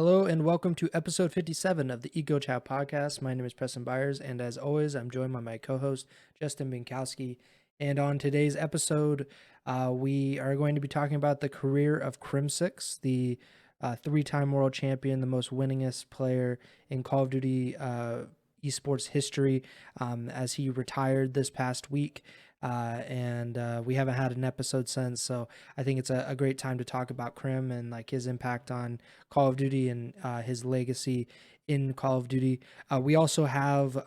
Hello and welcome to episode 57 of the Ego Chall Podcast. My name is Preston Byers, and as always, I'm joined by my co-host, Justin Binkowski. And on today's episode, we are going to be talking about the career of Crimsix, the three-time world champion, the most winningest player in Call of Duty esports history, as he retired this past week. And we haven't had an episode since, so I think it's a great time to talk about Crim and like his impact on Call of Duty and his legacy in Call of Duty. We also have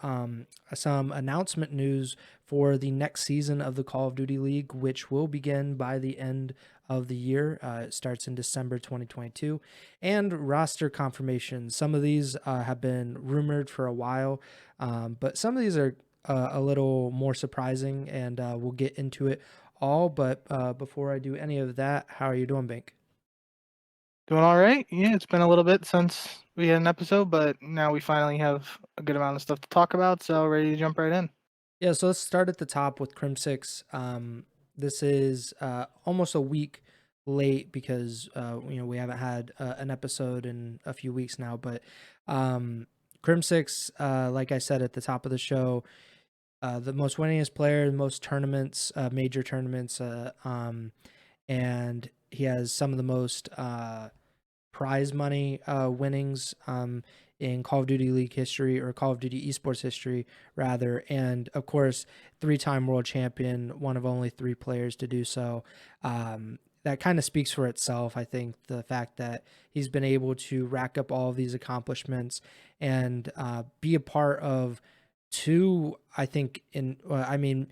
some announcement news for the next season of the Call of Duty League, which will begin by the end of the year. It starts in December 2022, and roster confirmation. Some of these have been rumored for a while, but some of these are a little more surprising, and we'll get into it all. But before I do any of that, how are you doing, Bink? Doing all right. Yeah, it's been a little bit since we had an episode, but now we finally have a good amount of stuff to talk about, so ready to jump right in. Yeah, so let's start at the top with Crimsix. This is almost a week late because we haven't had an episode in a few weeks now. But Crimsix, like I said at the top of the show, the most winningest player, the most tournaments, major tournaments, and he has some of the most prize money winnings in Call of Duty League history, or Call of Duty esports history, rather. And of course, three-time world champion, one of only three players to do so. That kind of speaks for itself. I think the fact that he's been able to rack up all of these accomplishments and be a part of two, I think, Atlanta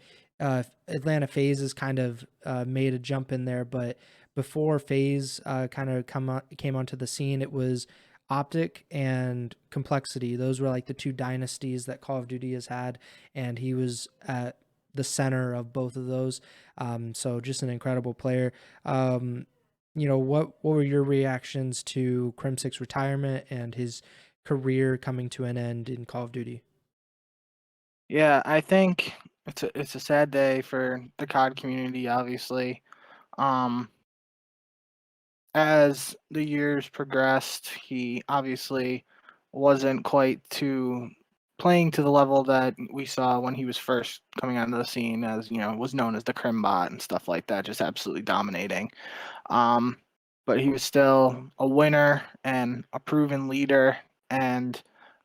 FaZe has kind of made a jump in there, but before FaZe came onto the scene, it was Optic and Complexity. Those were like the two dynasties that Call of Duty has had, and he was at the center of both of those. So just an incredible player. What were your reactions to Crimsix retirement and his career coming to an end in Call of Duty? Yeah, I think it's a sad day for the COD community, obviously. Um, as the years progressed, he obviously wasn't quite to playing to the level that we saw when he was first coming onto the scene, as was known as the Crimbot and stuff like that, just absolutely dominating. Um, but he was still a winner and a proven leader, and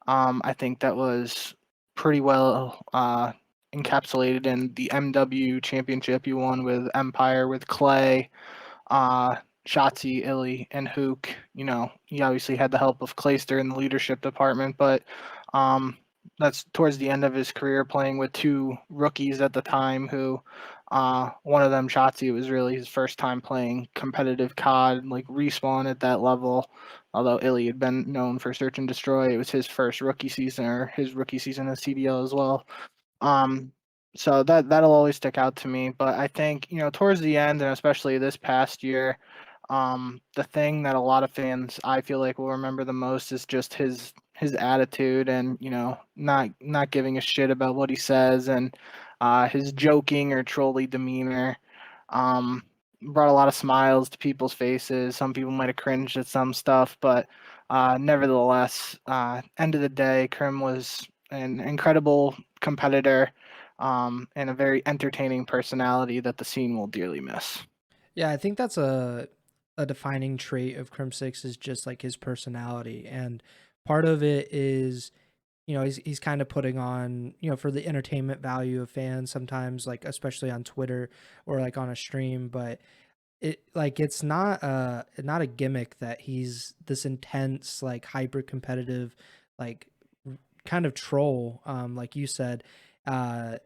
I think that was pretty well encapsulated in the MW championship you won with Empire, with Clay, Shotzi, Illy, and Hook. He obviously had the help of Clayster in the leadership department, but that's towards the end of his career, playing with two rookies at the time who one of them, Shotzi, it was really his first time playing competitive COD, like Respawn at that level. Although Illy had been known for Search and Destroy, it was his first rookie season, or his rookie season as CDL as well. Um, so that'll always stick out to me. But I think towards the end, and especially this past year, the thing that a lot of fans, I feel like, will remember the most is just his attitude, and not giving a shit about what he says, and his joking or trolly demeanor. Um, Brought a lot of smiles to people's faces. Some people might have cringed at some stuff, but nevertheless, end of the day, Krim was an incredible competitor, and a very entertaining personality that the scene will dearly miss. Yeah, I think that's a defining trait of Crimsix is just like his personality, and part of it is he's kind of putting on for the entertainment value of fans sometimes, like especially on Twitter or like on a stream, but it's not a gimmick that he's this intense, like hyper competitive, like kind of troll, like you said. And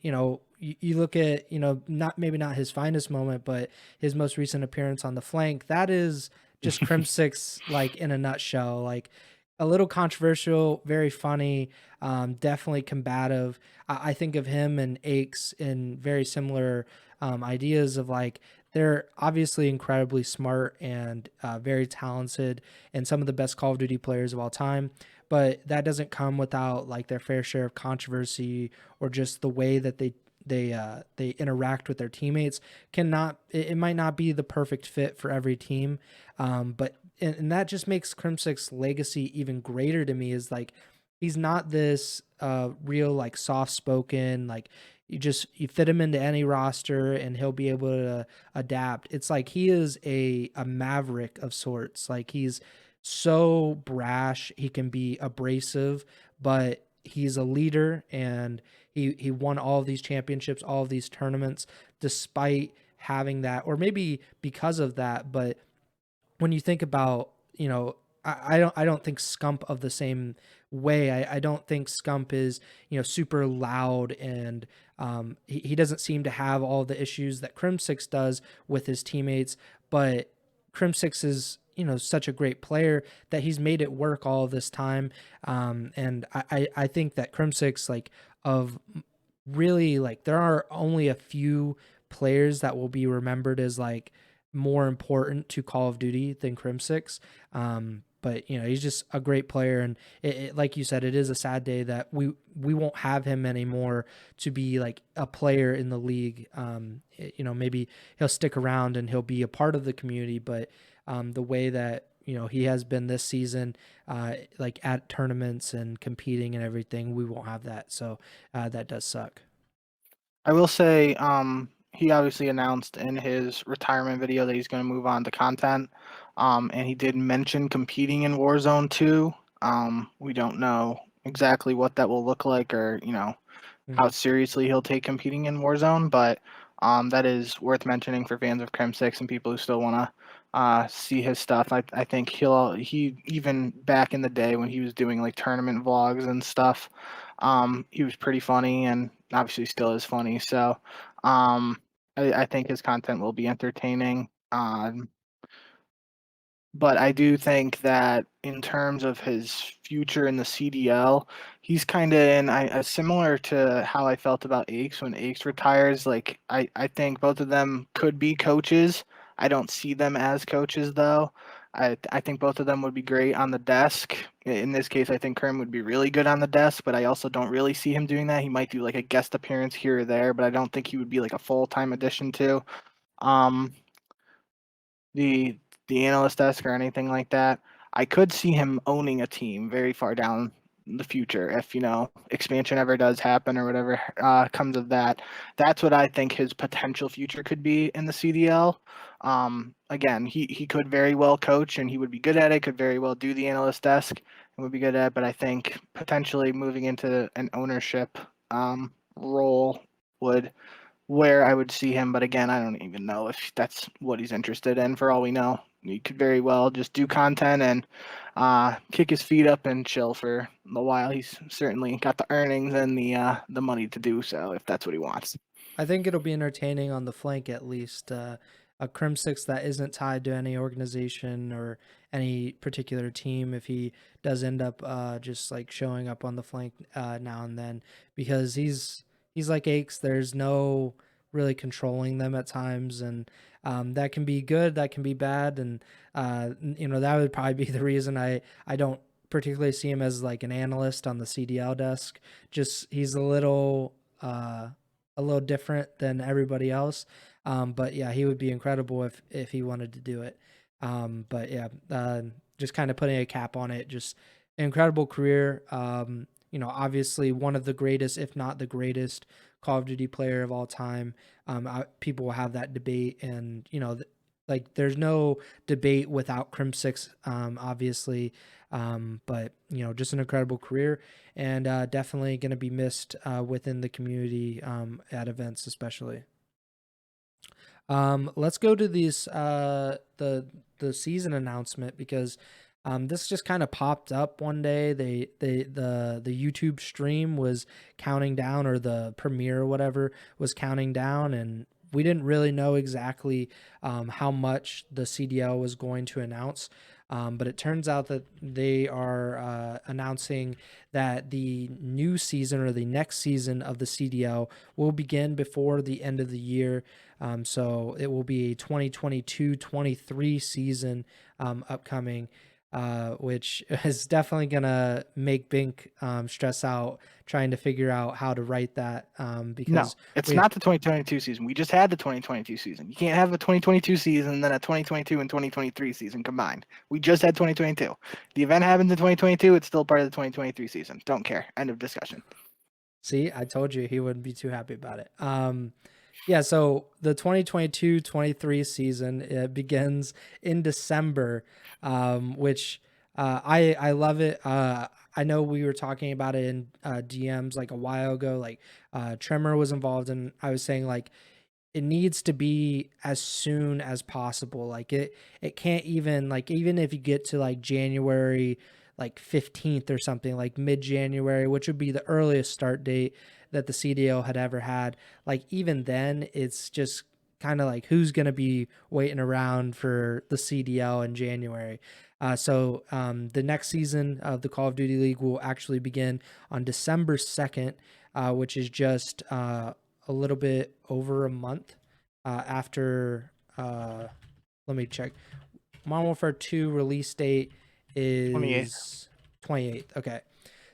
you look at not maybe not his finest moment, but his most recent appearance on the flank. That is just Crimsix, like in a nutshell. Like a little controversial, very funny, definitely combative. I think of him and Aches in very similar ideas of like they're obviously incredibly smart and very talented and some of the best Call of Duty players of all time, but that doesn't come without like their fair share of controversy, or just the way that they interact with their teammates. It might not be the perfect fit for every team, but and that just makes Crimsix's legacy even greater to me. Is like he's not this real like soft spoken, like you fit him into any roster and he'll be able to adapt. It's like he is a maverick of sorts. Like he's so brash, he can be abrasive, but he's a leader, and he won all of these championships, all of these tournaments, despite having that, or maybe because of that. But when you think about, I don't think Scump of the same way. I don't think Scump is, super loud, and he doesn't seem to have all the issues that Crimsix does with his teammates. But Crimsix is, such a great player that he's made it work all of this time. And I think that Crimsix, like, of really, like, there are only a few players that will be remembered as like more important to Call of Duty than Crimsix. But he's just a great player, and like you said, it is a sad day that we won't have him anymore to be like a player in the league. Maybe he'll stick around and he'll be a part of the community, but the way that he has been this season, like at tournaments and competing and everything, we won't have that. So that does suck. I will say, he obviously announced in his retirement video that he's going to move on to content, and he did mention competing in Warzone 2. We don't know exactly what that will look like, or how seriously he'll take competing in Warzone, but that is worth mentioning for fans of Crimsix and people who still want to see his stuff. I think he even back in the day when he was doing like tournament vlogs and stuff, he was pretty funny, and obviously still is funny. So I think his content will be entertaining. But I do think that in terms of his future in the CDL, he's kind of in similar to how I felt about Aches when Aches retires. Like I think both of them could be coaches. I don't see them as coaches though. I think both of them would be great on the desk. In this case, I think Krim would be really good on the desk, but I also don't really see him doing that. He might do like a guest appearance here or there, but I don't think he would be like a full-time addition to. Um, the analyst desk or anything like that. I could see him owning a team very far down the future if expansion ever does happen or whatever comes of that. That's what I think his potential future could be in the CDL. Again, he could very well coach, and he would be good at it. Could very well do the analyst desk and would be good at it. But I think potentially moving into an ownership role would where I would see him. But again, I don't even know if that's what he's interested in. For all we know, he could very well just do content and kick his feet up and chill for a while. He's certainly got the earnings and the money to do so if that's what he wants. I think it'll be entertaining on the flank, at least. A Crimsix that isn't tied to any organization or any particular team, if he does end up just like showing up on the flank now and then, because he's like Aches. There's no really controlling them at times, and that can be good, that can be bad, and that would probably be the reason I don't particularly see him as like an analyst on the CDL desk. Just he's a little different than everybody else. But yeah, he would be incredible if he wanted to do it. But yeah, just kind of putting a cap on it. Just incredible career. Obviously one of the greatest, if not the greatest, Call of Duty player of all time. People will have that debate, and like there's no debate without Crimsix, obviously. But just an incredible career, and definitely going to be missed within the community at events, especially. Let's go to these the season announcement, because this just kind of popped up one day. The YouTube stream was counting down, or the premiere or whatever was counting down, and we didn't really know exactly how much the CDL was going to announce. But it turns out that they are announcing that the new season, or the next season of the CDL, will begin before the end of the year. So it will be a 2022-23 season upcoming. which is definitely gonna make Bink stress out trying to figure out how to write that No, because it's we not the 2022 season. We just had the 2022 season. You can't have a 2022 season and then a 2022 and 2023 season combined. We just had 2022. The event happened in 2022. It's still part of the 2023 season. Don't care. End of discussion. see. I told you he wouldn't be too happy about it. Yeah, so the 2022-23 season begins in December, which I love it. I know we were talking about it in DMs like a while ago. Like Tremor was involved, and I was saying like it needs to be as soon as possible. Like it can't even like even if you get to like January like 15th or something like mid-January, which would be the earliest start date that the CDL had ever had. Like even then it's just kind of like who's going to be waiting around for the CDL in January. The next season of the Call of Duty League will actually begin on December 2nd, which is just a little bit over a month after. Let me check. Modern Warfare 2 release date 28th. is 28th. Okay.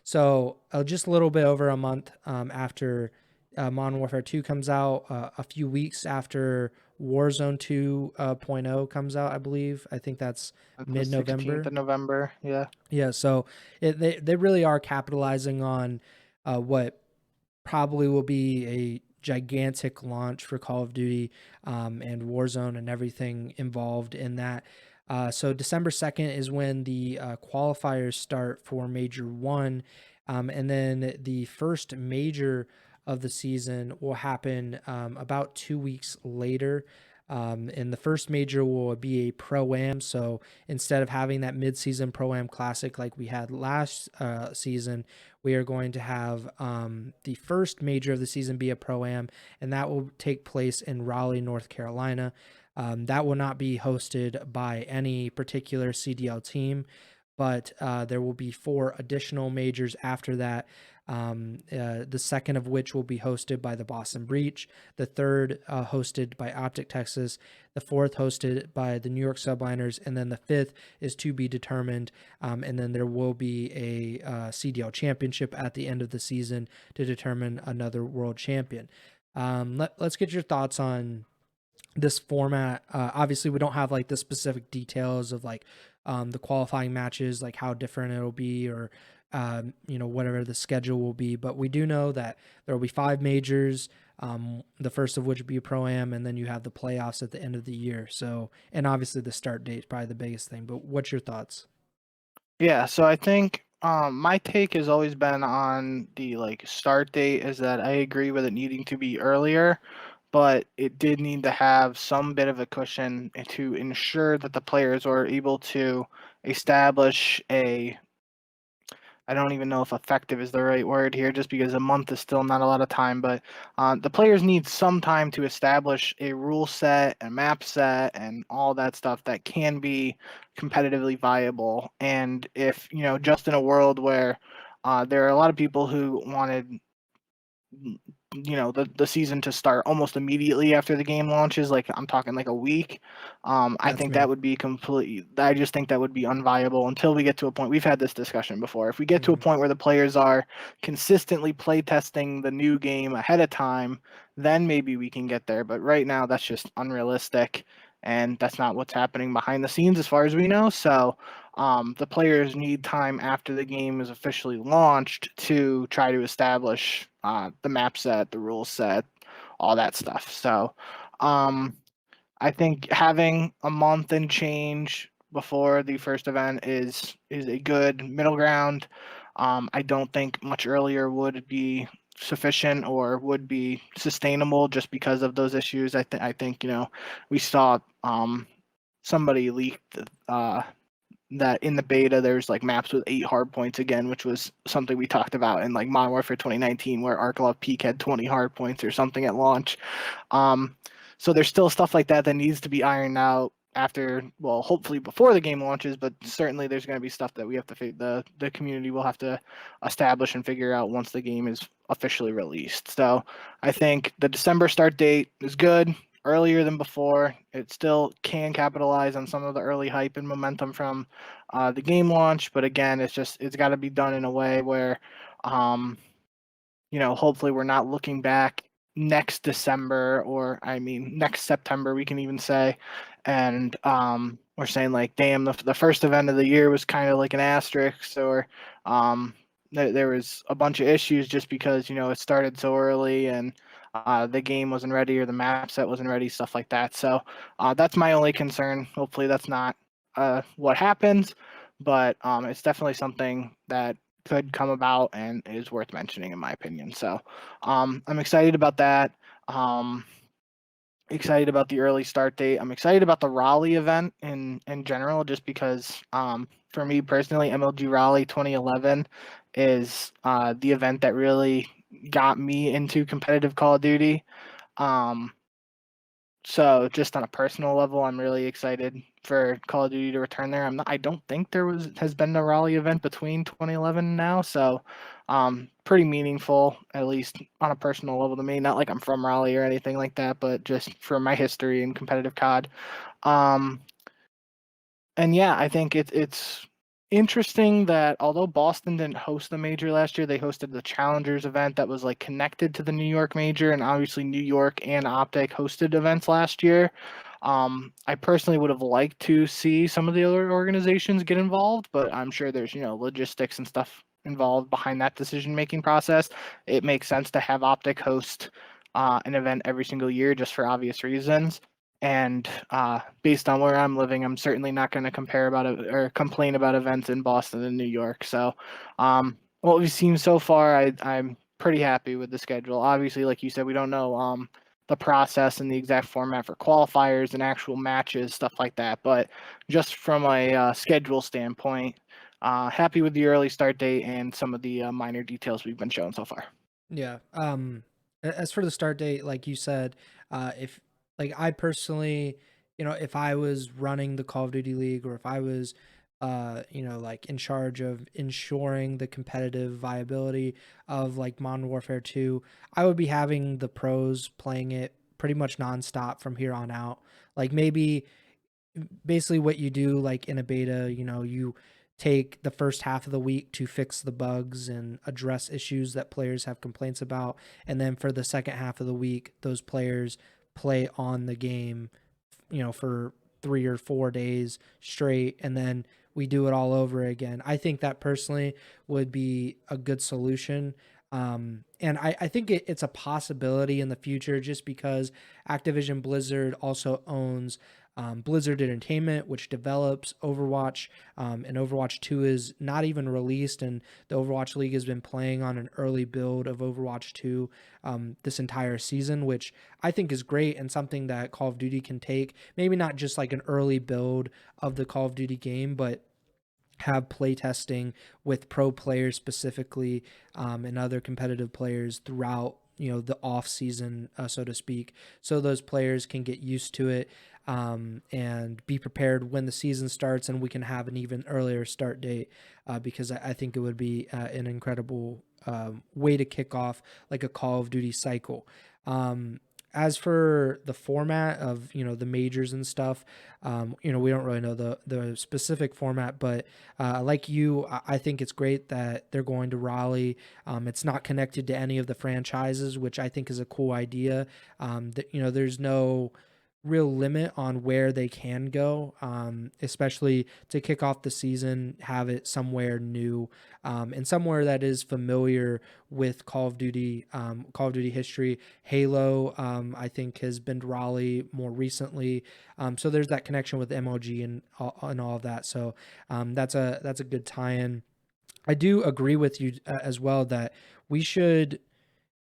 So just a little bit over a month after Modern Warfare 2 comes out, a few weeks after Warzone 2.0 comes out, I believe. I think that's That's the 16th mid-November. of November. Yeah. Yeah, so they really are capitalizing on what probably will be a gigantic launch for Call of Duty and Warzone and everything involved in that. So December 2nd is when the qualifiers start for Major 1. And then the first major of the season will happen about 2 weeks later. And the first major will be a Pro-Am. So instead of having that mid-season Pro-Am Classic like we had last season, we are going to have the first major of the season be a Pro-Am, and that will take place in Raleigh, North Carolina. That will not be hosted by any particular CDL team, but there will be 4 additional majors after that. The second of which will be hosted by the Boston Breach, the third hosted by Optic Texas, the fourth hosted by the New York Subliners, and then the fifth is to be determined. And then there will be a CDL championship at the end of the season to determine another world champion. Let's get your thoughts on this format. Obviously, we don't have like the specific details of like the qualifying matches, like how different it'll be, or whatever the schedule will be. But we do know that there will be 5 majors. The first of which would be a Pro-Am, and then you have the playoffs at the end of the year. So, and obviously the start date is probably the biggest thing. But what's your thoughts? Yeah. So I think my take has always been on the like start date is that I agree with it needing to be earlier, but it did need to have some bit of a cushion to ensure that the players were able to establish a I don't even know if effective is the right word here, just because a month is still not a lot of time. But the players need some time to establish a rule set, a map set, and all that stuff that can be competitively viable. And if, just in a world where there are a lot of people who wanted the season to start almost immediately after the game launches, like I'm talking like a week. I That's think me. that would be I just think that would be unviable until we get to a point. We've had this discussion before. If we get to a point where the players are consistently play testing the new game ahead of time, then maybe we can get there. But right now that's just unrealistic, and that's not what's happening behind the scenes as far as we know. So the players need time after the game is officially launched to try to establish the map set, the rule set, all that stuff. So I think having a month and change before the first event is a good middle ground. I don't think much earlier would be sufficient or would be sustainable just because of those issues. I think we saw somebody leaked that in the beta there's like maps with 8 hard points again, which was something we talked about in like Modern Warfare 2019, where Arklov Peak had 20 hard points or something at launch. So there's still stuff like that that needs to be ironed out after, well, hopefully before the game launches, but certainly there's going to be stuff that we have to the community will have to establish and figure out once the game is officially released. So I think the December start date is good. earlier than before. It still can capitalize on some of the early hype and momentum from the game launch, but again, it's got to be done in a way where, hopefully we're not looking back next December, or I mean next September, we can even say, and we're saying like, damn, the first event of the year was kind of like an asterisk, or there was a bunch of issues just because it started so early and the game wasn't ready or the map set wasn't ready, stuff like that. So that's my only concern. Hopefully that's not what happens, but it's definitely something that could come about and is worth mentioning in my opinion. So I'm excited about that. Excited about the early start date. I'm excited about the Raleigh event in general, just because for me personally, MLG Raleigh 2011 is the event that really got me into competitive Call of Duty. So just on a personal level, I'm really excited for Call of Duty to return there. I don't think has been a Raleigh event between 2011 and now, so pretty meaningful, at least on a personal level to me. Not like I'm from Raleigh or anything like that, but just for my history in competitive COD. And yeah, I think it's interesting that although Boston didn't host the major last year, they hosted the Challengers event that was like connected to the New York major, and obviously New York and Optic hosted events last year. I personally would have liked to see some of the other organizations get involved, but I'm sure there's logistics and stuff involved behind that decision-making process. It makes sense to have Optic host an event every single year just for obvious reasons. And based on where I'm living, I'm certainly not going to complain about events in Boston and New York. So what we've seen so far, I'm pretty happy with the schedule. Obviously, like you said, we don't know the process and the exact format for qualifiers and actual matches, stuff like that. But just from a schedule standpoint, happy with the early start date and some of the minor details we've been shown so far. Yeah. As for the start date, like you said, if like I personally, if I was running the Call of Duty League, or if I was, like in charge of ensuring the competitive viability of like Modern Warfare 2, I would be having the pros playing it pretty much nonstop from here on out. Like maybe basically what you do like in a beta, you take the first half of the week to fix the bugs and address issues that players have complaints about, and then for the second half of the week those players play on the game, for 3 or 4 days straight, and then we do it all over again. I think that personally would be a good solution. And I think it's a possibility in the future, just because Activision Blizzard also owns Blizzard Entertainment, which develops Overwatch, and Overwatch 2 is not even released, and the Overwatch League has been playing on an early build of Overwatch 2 this entire season, which I think is great and something that Call of Duty can take. Maybe not just like an early build of the Call of Duty game, but have playtesting with pro players specifically, and other competitive players throughout the off season, so to speak, so those players can get used to it, and be prepared when the season starts, and we can have an even earlier start date, because I think it would be an incredible way to kick off like a Call of Duty cycle. As for the format of the majors and stuff, we don't really know the specific format, but like you, I think it's great that they're going to Raleigh. It's not connected to any of the franchises, which I think is a cool idea. There's no real limit on where they can go, especially to kick off the season, have it somewhere new, and somewhere that is familiar with Call of Duty history. Halo, I think, has been to Raleigh more recently, so there's that connection with MOG and all of that. So that's a good tie-in. I do agree with you as well that we should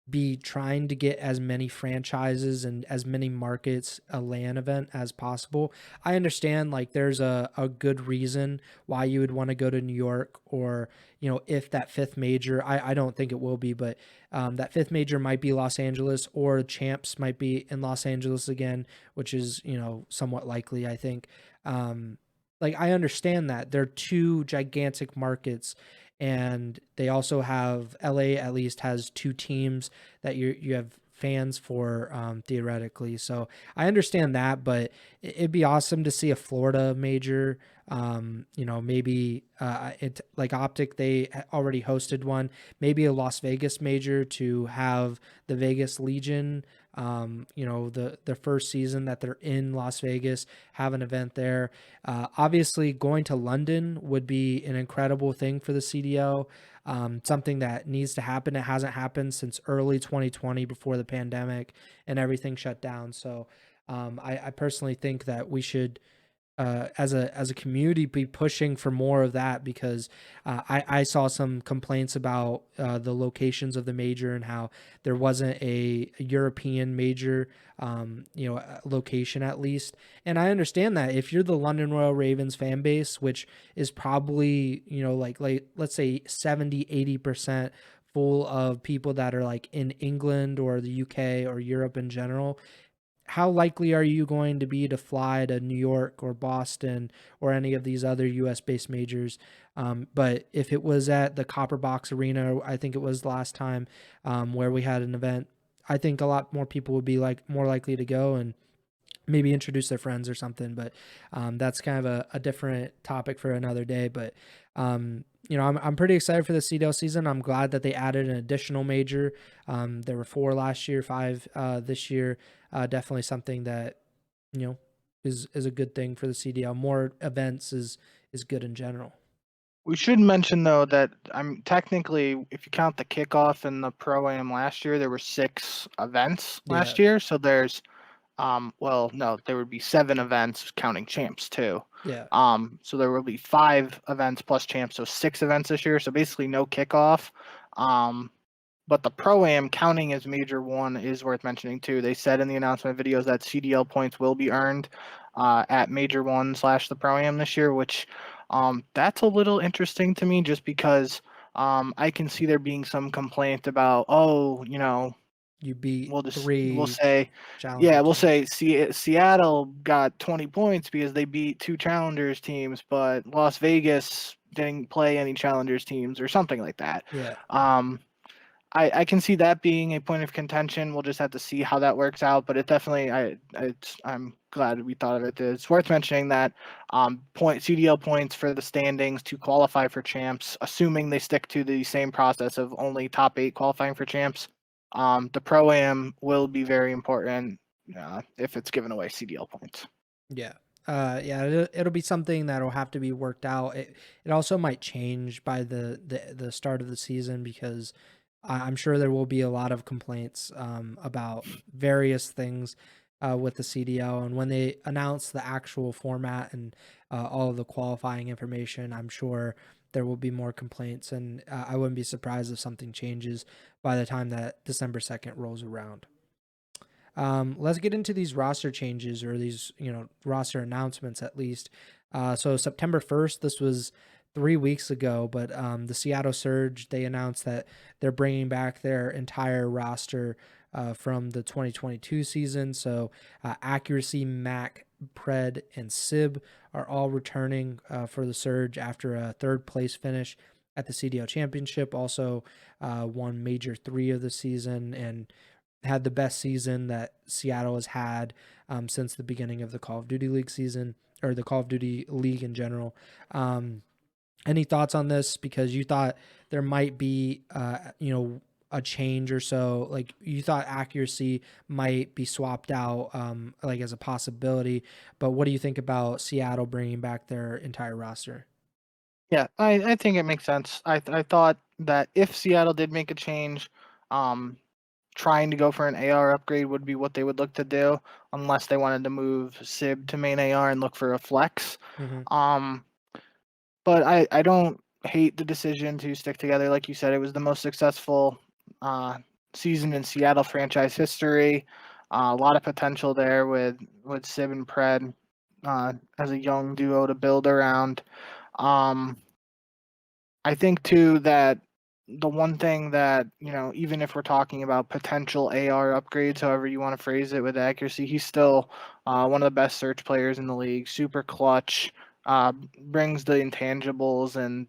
be trying to get as many franchises and as many markets a LAN event as possible. I understand like there's a good reason why you would want to go to New York, or if that fifth major, I don't think it will be, but that fifth major might be Los Angeles, or champs might be in Los Angeles again, which is somewhat likely, I think. Like I understand that they're two gigantic markets, and they also have LA at least has two teams that you have fans for, theoretically. So I understand that, but it'd be awesome to see a Florida major. Maybe it like Optic, they already hosted one. Maybe a Las Vegas major to have the Vegas Legion. The first season that they're in Las Vegas, have an event there. Obviously, going to London would be an incredible thing for the CDL. Something that needs to happen. It hasn't happened since early 2020 before the pandemic and everything shut down. So I personally think that we should, as a community, be pushing for more of that, because I saw some complaints about the locations of the major and how there wasn't a European major location, at least. And I understand that if you're the London Royal Ravens fan base, which is probably, like let's say 70-80% full of people that are like in England or the UK or Europe in general, how likely are you going to be to fly to New York or Boston or any of these other US based majors? But if it was at the Copper Box Arena, I think it was last time, where we had an event, I think a lot more people would be like more likely to go and maybe introduce their friends or something. But that's kind of a different topic for another day. But I'm pretty excited for the CDL season. I'm glad that they added an additional major. There were 4 last year, 5 this year. Definitely something that is a good thing for the CDL. More events is good in general. We should mention, though, that I'm technically, if you count the kickoff and the Pro-Am last year, there were 6 events last year. So there's, no, there would be 7 events counting champs too. Yeah. So there will be 5 events plus champs, so 6 events this year. So basically no kickoff. But the Pro-Am counting as Major 1 is worth mentioning too. They said in the announcement videos that CDL points will be earned at Major 1 / the Pro-Am this year, which that's a little interesting to me, just because I can see there being some complaint about, you beat we'll 3 say Seattle got 20 points because they beat 2 Challengers teams, but Las Vegas didn't play any Challengers teams or something like that. Yeah. I can see that being a point of contention. We'll just have to see how that works out, but it definitely, I'm glad we thought of it. It's worth mentioning that CDL points for the standings to qualify for champs, assuming they stick to the same process of only top 8 qualifying for champs. The Pro-Am will be very important if it's giving away CDL points. Yeah. It'll be something that'll have to be worked out. It also might change by the start of the season, because I'm sure there will be a lot of complaints about various things with the CDL. And when they announce the actual format and all of the qualifying information, I'm sure there will be more complaints. And I wouldn't be surprised if something changes by the time that December 2nd rolls around. Let's get into these roster changes, or these, roster announcements at least. So September 1st, this was 3 weeks ago, but the Seattle Surge, they announced that they're bringing back their entire roster from the 2022 season. So Accuracy, Mac, Pred, and Sib are all returning for the Surge after a 3rd place finish at the CDL Championship. Also won Major 3 of the season and had the best season that Seattle has had since the beginning of the Call of Duty League season, or the Call of Duty League in general. Any thoughts on this? Because you thought there might be, a change or so. Like, you thought Accuracy might be swapped out, like as a possibility. But what do you think about Seattle bringing back their entire roster? Yeah, I think it makes sense. I thought that if Seattle did make a change, trying to go for an AR upgrade would be what they would look to do, unless they wanted to move Sib to main AR and look for a flex. Mm-hmm. But I don't hate the decision to stick together. Like you said, it was the most successful season in Seattle franchise history. A lot of potential there with Sib and Pred as a young duo to build around. I think too that the one thing that, even if we're talking about potential AR upgrades, however you want to phrase it with Accuracy, he's still one of the best search players in the league. Super clutch, brings the intangibles and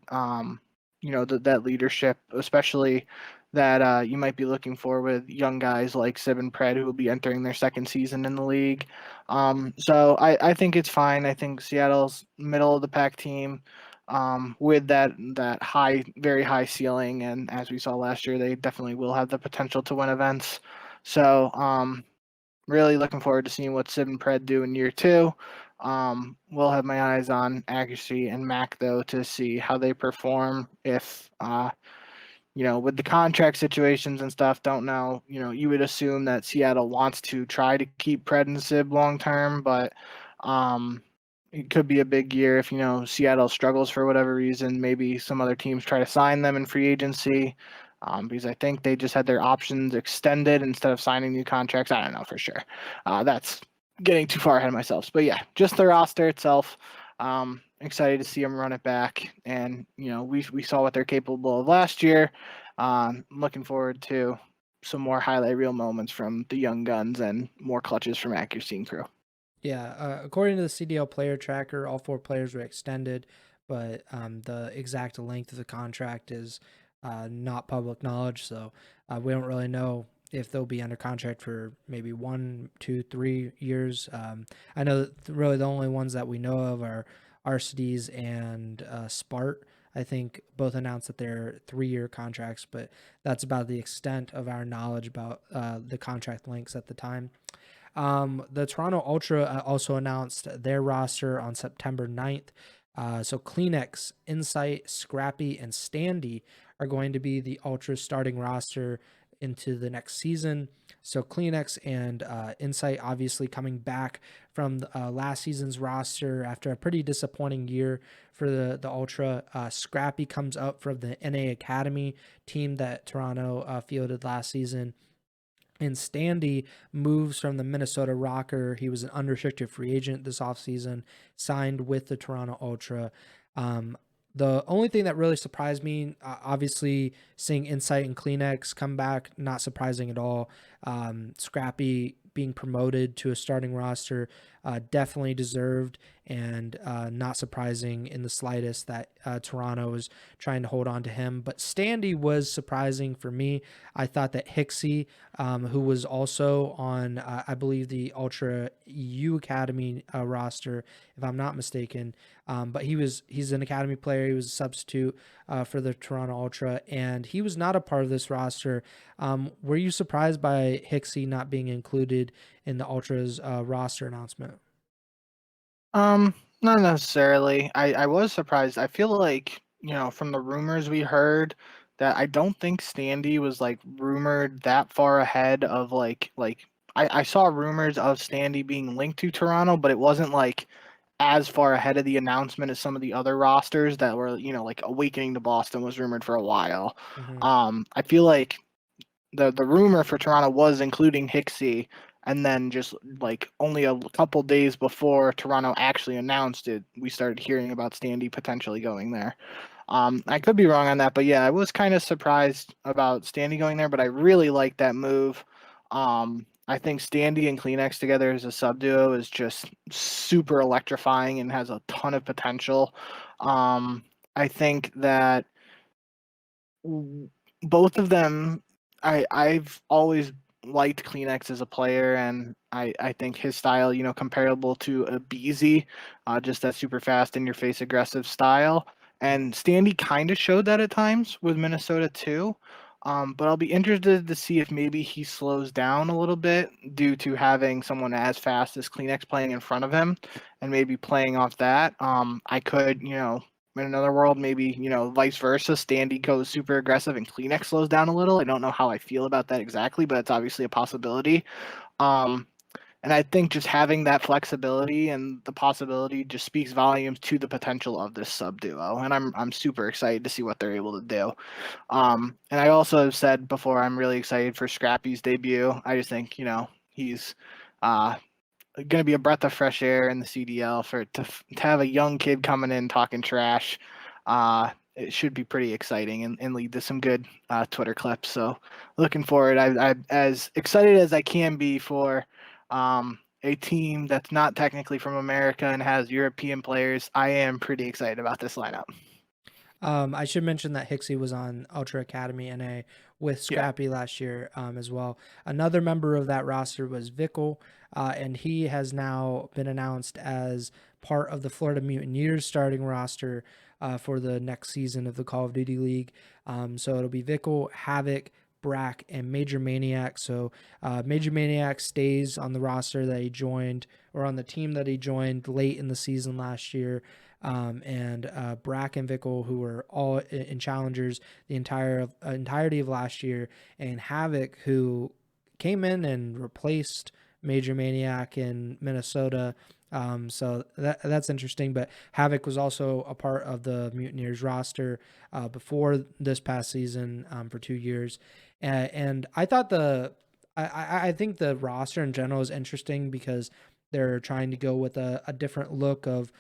that leadership, especially that you might be looking for with young guys like Sib and Pred who will be entering their second season in the league. So I think it's fine. I think Seattle's middle of the pack team with that very high ceiling, and as we saw last year, they definitely will have the potential to win events. So really looking forward to seeing what Sib and Pred do in year two. We'll have my eyes on accuracy and Mac though to see how they perform. If with the contract situations and stuff, don't know. You would assume that Seattle wants to try to keep Pred and Sib long term, but um, it could be a big year if Seattle struggles for whatever reason. Maybe some other teams try to sign them in free agency. Because I think they just had their options extended instead of signing new contracts. I don't know for sure. That's getting too far ahead of myself. But yeah, just the roster itself. Excited to see them run it back, and we saw what they're capable of last year. Looking forward to some more highlight reel moments from the young guns and more clutches from accuracy and crew. Yeah, according to the CDL player tracker, all 4 players were extended, but the exact length of the contract is not public knowledge, so we don't really know if they'll be under contract for maybe 1, 2, 3 years. I know that really the only ones that we know of are RCDs and Spart. I think both announced that they're 3-year contracts, but that's about the extent of our knowledge about the contract lengths at the time. The Toronto Ultra also announced their roster on September 9th. So Kleenex, Insight, Scrappy, and Standy are going to be the Ultra starting roster into the next season. So Kleenex and Insight obviously coming back from last season's roster after a pretty disappointing year for the Ultra. Scrappy comes up from the NA Academy team that Toronto fielded last season. And Standy moves from the Minnesota Rocker. He was an unrestricted free agent this offseason, signed with the Toronto Ultra. The only thing that really surprised me, obviously, seeing Insight and Kleenex come back, not surprising at all. Scrappy being promoted to a starting roster, definitely deserved, and not surprising in the slightest that Toronto was trying to hold on to him. But Standy was surprising for me. I thought that Hixie, who was also on, I believe, the Ultra EU Academy roster, if I'm not mistaken, but he's an Academy player. He was a substitute for the Toronto Ultra, and he was not a part of this roster. Were you surprised by Hixie not being included in the Ultra's roster announcement? Not necessarily. I was surprised. I feel like, from the rumors we heard that I don't think Standy was like rumored that far ahead of I saw rumors of Standy being linked to Toronto, but it wasn't like as far ahead of the announcement as some of the other rosters that were, like Awakening to Boston was rumored for a while. Mm-hmm. I feel like the rumor for Toronto was including Hixie, and then just like only a couple days before Toronto actually announced it, we started hearing about Standy potentially going there. I could be wrong on that, but yeah, I was kind of surprised about Standy going there, but I really like that move. I think Standy and Kleenex together as a sub duo is just super electrifying and has a ton of potential. I think that both of them, I've always liked Kleenex as a player, and I think his style, comparable to a Beezy, just that super fast in your face aggressive style. And Standy kind of showed that at times with Minnesota too. But I'll be interested to see if maybe he slows down a little bit due to having someone as fast as Kleenex playing in front of him, and maybe playing off that. I could, in another world, maybe, vice versa. Standy goes super aggressive and Kleenex slows down a little. I don't know how I feel about that exactly, but it's obviously a possibility. Um, and I think just having that flexibility and the possibility just speaks volumes to the potential of this sub duo. And I'm super excited to see what they're able to do. And I also have said before, I'm really excited for Scrappy's debut. I just think, he's going to be a breath of fresh air in the CDL to have a young kid coming in talking trash. It should be pretty exciting and lead to some good Twitter clips. So looking forward. I'm as excited as I can be for a team that's not technically from America and has European players. I am pretty excited about this lineup. I should mention that Hixie was on Ultra Academy NA with Yeah. Scrappy last year as well. Another member of that roster was Vickle, and he has now been announced as part of the Florida Mutineers starting roster for the next season of the Call of Duty League. So it'll be Vickle, Havoc, Brack, and Major Maniac. So Major Maniac stays on the roster that he joined, or on the team that he joined late in the season last year. And Brack and Vickle, who were all in challengers the entirety of last year, and Havoc, who came in and replaced Major Maniac in Minnesota. So that's interesting. But Havoc was also a part of the Mutineers roster before this past season for 2 years, and I thought I think the roster in general is interesting because they're trying to go with a different look of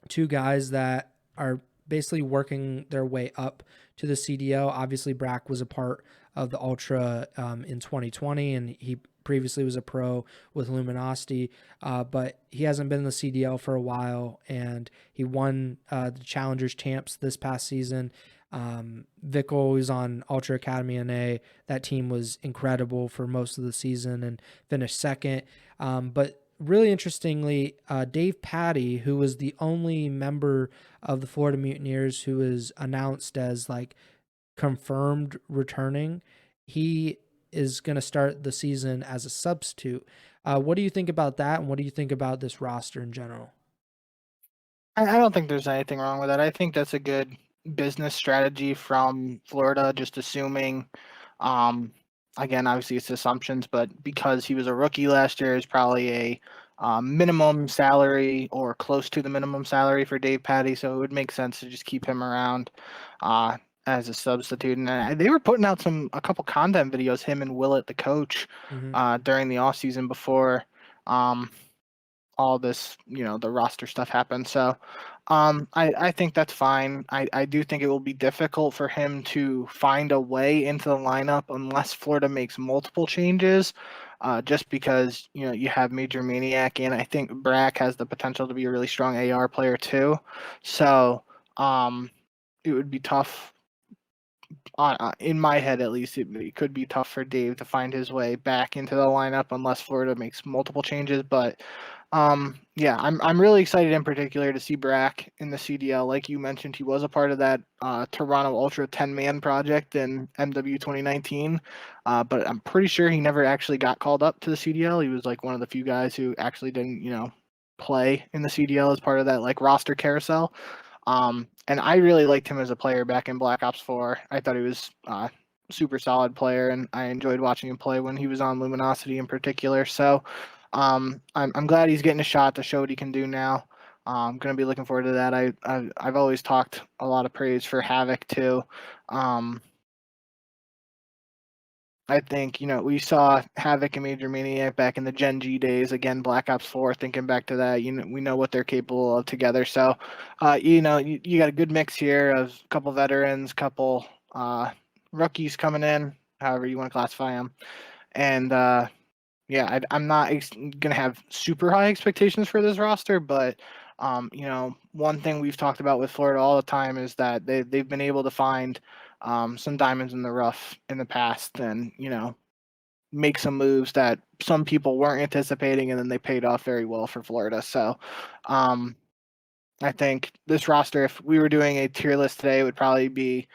two guys that are basically working their way up to the CDL. Obviously, Brack was a part of the Ultra in 2020, and he previously was a pro with Luminosity, but he hasn't been in the CDL for a while, and he won the Challengers Champs this past season. Vickle was on Ultra Academy NA. That team was incredible for most of the season and finished second. But really interestingly, Dave Patty, who was the only member of the Florida Mutineers who was announced as like confirmed returning, he is going to start the season as a substitute. What do you think about that? And what do you think about this roster in general? I don't think there's anything wrong with that. I think that's a good business strategy from Florida, just assuming, um, again, obviously it's assumptions, but because he was a rookie last year, is probably a minimum salary or close to the minimum salary for Dave Patty. So it would make sense to just keep him around as a substitute. And they were putting out a couple content videos, him and Willett, the coach, during the off season before. All this, the roster stuff happened. So I think that's fine. I do think it will be difficult for him to find a way into the lineup unless Florida makes multiple changes, just because, you have Major Maniac, and I think Brack has the potential to be a really strong AR player too. So it would be tough. In my head, at least, it could be tough for Dave to find his way back into the lineup unless Florida makes multiple changes. But yeah, I'm really excited in particular to see Brack in the CDL. Like you mentioned, he was a part of that Toronto Ultra 10-man project in MW 2019, but I'm pretty sure he never actually got called up to the CDL. He was like one of the few guys who actually didn't, play in the CDL as part of that like roster carousel. And I really liked him as a player back in Black Ops 4. I thought he was a super solid player, and I enjoyed watching him play when he was on Luminosity in particular. So I'm glad he's getting a shot to show what he can do now. I'm going to be looking forward to that. I've always talked a lot of praise for Havoc too. I think, we saw Havoc and Major Maniac back in the Gen G days. Again, Black Ops 4, thinking back to that, we know what they're capable of together. So, you got a good mix here of a couple veterans, couple rookies coming in, however you want to classify them. And yeah, I'm not going to have super high expectations for this roster, but one thing we've talked about with Florida all the time is that they've been able to find some diamonds in the rough in the past, and make some moves that some people weren't anticipating, and then they paid off very well for Florida. So I think this roster, if we were doing a tier list today, it would probably be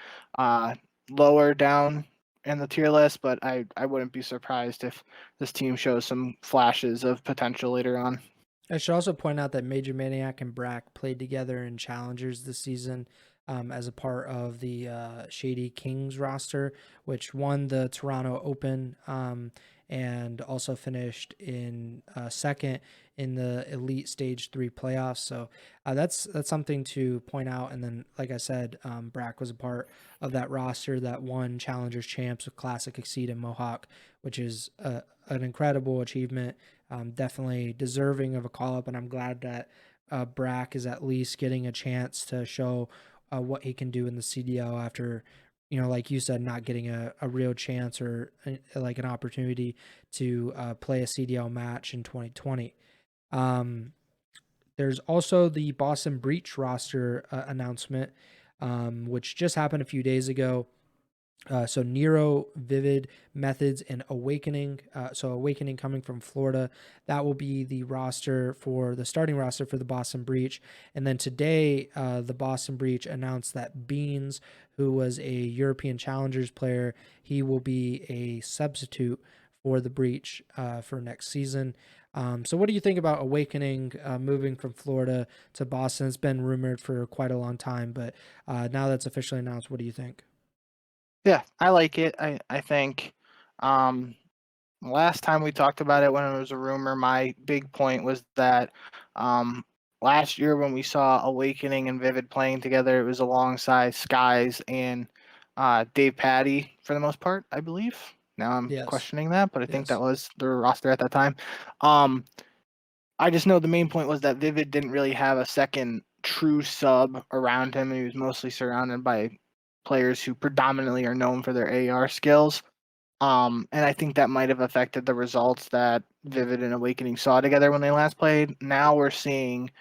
lower down in the tier list, but I wouldn't be surprised if this team shows some flashes of potential later on. I should also point out that Major Maniac and Brack played together in Challengers this season as a part of the Shady Kings roster, which won the Toronto Open and also finished in second in the Elite Stage 3 playoffs. So that's something to point out. And then, like I said, Brack was a part of that roster that won Challengers Champs with Classic Exceed and Mohawk, which is an incredible achievement. Definitely deserving of a call up, and I'm glad that Brack is at least getting a chance to show what he can do in the CDL after, like you said, not getting a real chance or like an opportunity to play a CDL match in 2020. There's also the Boston Breach roster announcement. which just happened a few days ago. So Nero, Vivid, Methods, and Awakening. So Awakening coming from Florida. That will be the starting roster for the Boston Breach. And then today, the Boston Breach announced that Beans, who was a European Challengers player, he will be a substitute for the Breach for next season. So what do you think about Awakening moving from Florida to Boston? It's been rumored for quite a long time, but now that's officially announced, what do you think? Yeah, I like it. I think last time we talked about it when it was a rumor, my big point was that last year when we saw Awakening and Vivid playing together, it was alongside Skies and Dave Patty for the most part, I believe. Now I'm Yes. questioning that, but I think that Yes. was the roster at that time. Um, I just know the main point was that Vivid didn't really have a second true sub around him. He was mostly surrounded by players who predominantly are known for their AR skills. And I think that might have affected the results that Vivid and Awakening saw together when they last played. Now we're seeing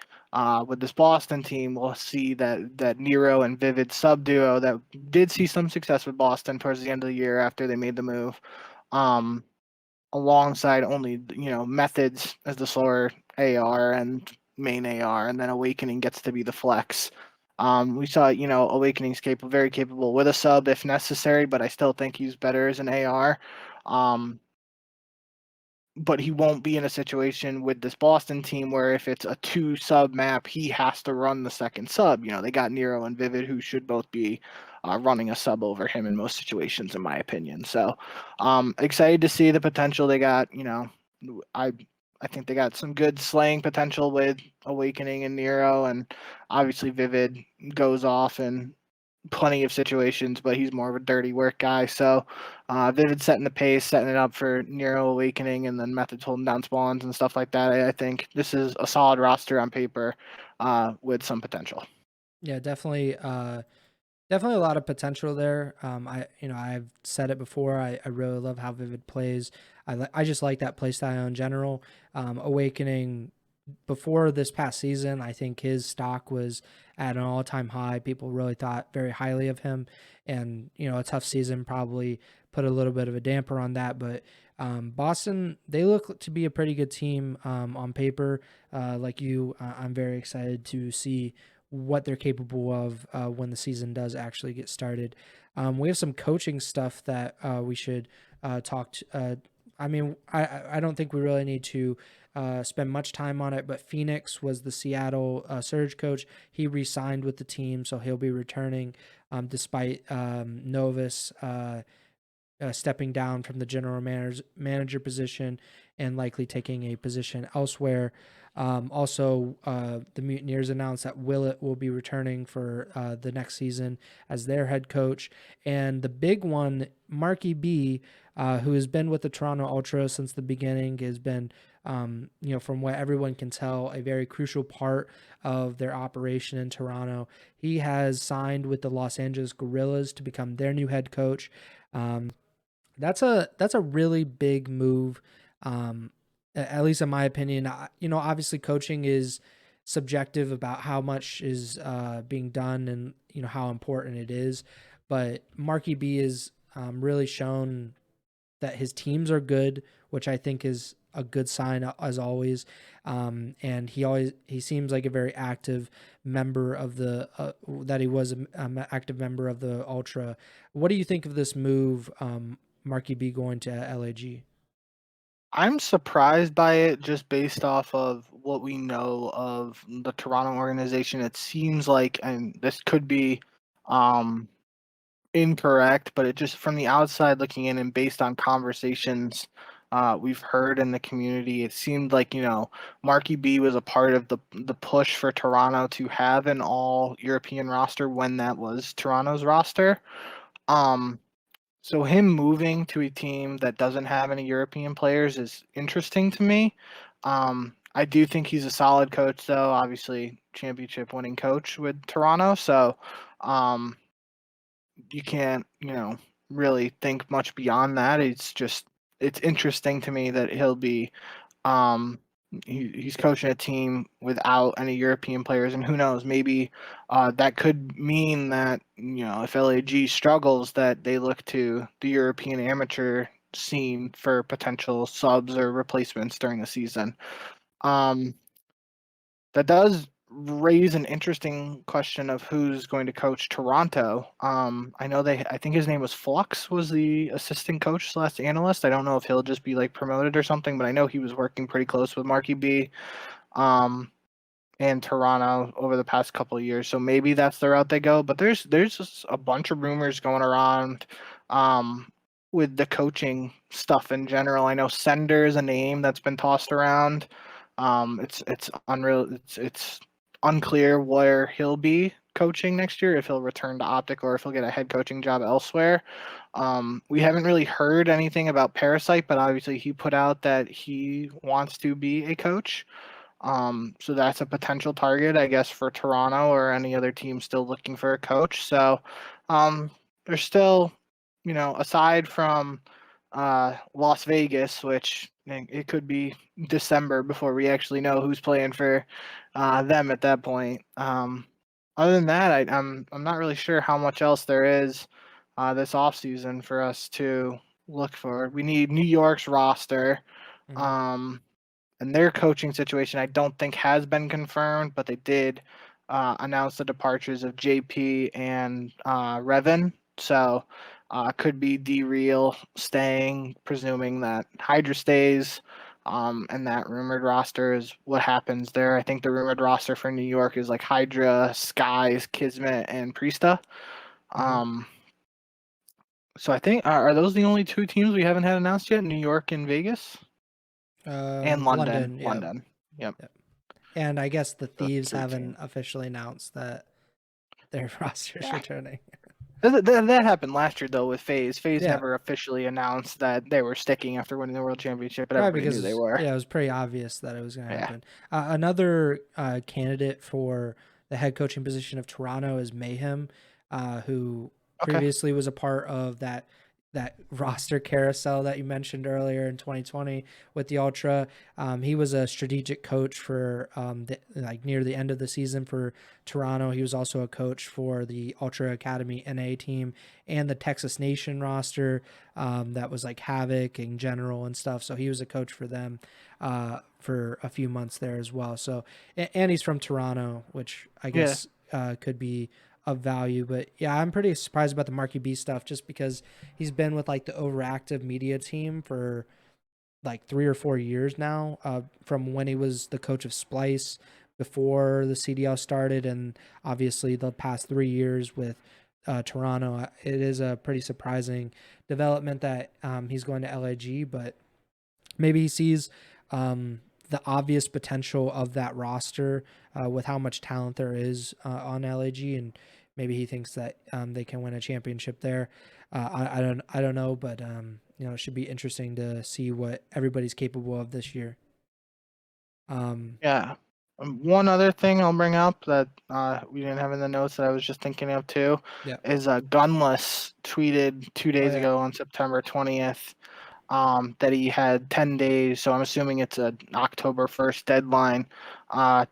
with this Boston team, we'll see that Nero and Vivid sub duo that did see some success with Boston towards the end of the year after they made the move. Um, Alongside only Methods as the slower AR and main AR, and then Awakening gets to be the flex. We saw Awakening's very capable with a sub if necessary, but I still think he's better as an AR. Um, but he won't be in a situation with this Boston team where if it's a two sub map, he has to run the second sub. They got Nero and Vivid who should both be running a sub over him in most situations, in my opinion. So, excited to see the potential they got. I I think they got some good slaying potential with Awakening and Nero, and obviously Vivid goes off and plenty of situations, but he's more of a dirty work guy. So Vivid setting the pace, setting it up for Nero Awakening, and then Methods holding down spawns and stuff like that. I think this is a solid roster on paper with some potential. Yeah, definitely. Definitely a lot of potential there. I've said it before. I really love how Vivid plays. I just like that play style in general. Awakening before this past season, I think his stock was at an all-time high. People really thought very highly of him, and a tough season probably put a little bit of a damper on that. But Boston, they look to be a pretty good team on paper. Like you, I'm very excited to see what they're capable of when the season does actually get started. We have some coaching stuff that we should talk to. I don't think we really need to spend much time on it, but Phoenix was the Seattle Surge coach. He re-signed with the team, so he'll be returning despite Novus stepping down from the general manager position and likely taking a position elsewhere. Also, the Mutineers announced that Willett will be returning for the next season as their head coach. And the big one, Marky B, who has been with the Toronto Ultra since the beginning, has been, from what everyone can tell, a very crucial part of their operation in Toronto. He has signed with the Los Angeles Guerrillas to become their new head coach. That's a really big move, at least in my opinion. Obviously coaching is subjective about how much is being done and how important it is, but Marky B is really shown that his teams are good, which I think is a good sign as always. And he seems like a very active member of the that he was an active member of the Ultra. What do you think of this move, Marky B going to LAG? I'm surprised by it just based off of what we know of the Toronto organization. It seems like, and this could be um, incorrect, but it just from the outside looking in and based on conversations we've heard in the community, it seemed like Marky B was a part of the push for Toronto to have an all European roster when that was Toronto's roster. Um, so him moving to a team that doesn't have any European players is interesting to me. I do think he's a solid coach, though. Obviously, championship winning coach with Toronto. So um, you can't, really think much beyond that. It's interesting to me that he'll be um, he's coaching a team without any European players, and who knows, maybe that could mean that if LAG struggles, that they look to the European amateur scene for potential subs or replacements during the season. That does raise an interesting question of who's going to coach Toronto. I think his name was Flux, was the assistant coach / analyst. I don't know if he'll just be like promoted or something, but I know he was working pretty close with Marky B and Toronto over the past couple of years. So maybe that's the route they go. But there's just a bunch of rumors going around with the coaching stuff in general. I know Sender is a name that's been tossed around. It's unreal. It's unclear where he'll be coaching next year, if he'll return to Optic or if he'll get a head coaching job elsewhere. We haven't really heard anything about Parasite, but obviously he put out that he wants to be a coach. So that's a potential target, I guess, for Toronto or any other team still looking for a coach. So there's still, aside from Las Vegas, which it could be December before we actually know who's playing for them at that point. Other than that, I'm not really sure how much else there is this offseason for us to look for. We need New York's roster. Mhm. And their coaching situation, I don't think has been confirmed, but they did announce the departures of JP and Revan. So could be D-Real staying, presuming that Hydra stays. And that rumored roster is what happens there. I think the rumored roster for New York is like Hydra, Skies, Kismet, and Priesta. Mhm. Um, so I think are those the only two teams we haven't had announced yet? New York and Vegas, and London. London, yeah, London. Yep. yeah. And I guess the So Thieves three teams. haven't officially announced that their roster's Yeah. returning. That happened last year though with FaZe. FaZe Yeah, never officially announced that they were sticking after winning the world championship, but probably everybody knew they because were. yeah, it was pretty obvious that it was going to Yeah. happen. Another candidate for the head coaching position of Toronto is Mayhem, who Okay. previously was a part of that roster carousel that you mentioned earlier in 2020 with the Ultra. He was a strategic coach for like near the end of the season for Toronto. He was also a coach for the Ultra Academy NA team and the Texas Nation roster. That was like Havoc and General and stuff. So he was a coach for them for a few months there as well. So and he's from Toronto, which I Yeah. guess could be of value. But yeah, I'm pretty surprised about the Marky B stuff just because he's been with like the overactive media team for like 3 or 4 years now, from when he was the coach of Splice before the CDL started, and obviously the past 3 years with Toronto. It is a pretty surprising development that he's going to LAG, but maybe he sees the obvious potential of that roster with how much talent there is on LAG, and maybe he thinks that they can win a championship there. I don't know, but it should be interesting to see what everybody's capable of this year. Yeah. One other thing I'll bring up that we didn't have in the notes that I was just thinking of too Yeah. is Gunless tweeted 2 days Oh yeah. ago on September 20th that he had 10 days. So I'm assuming it's an October 1st deadline.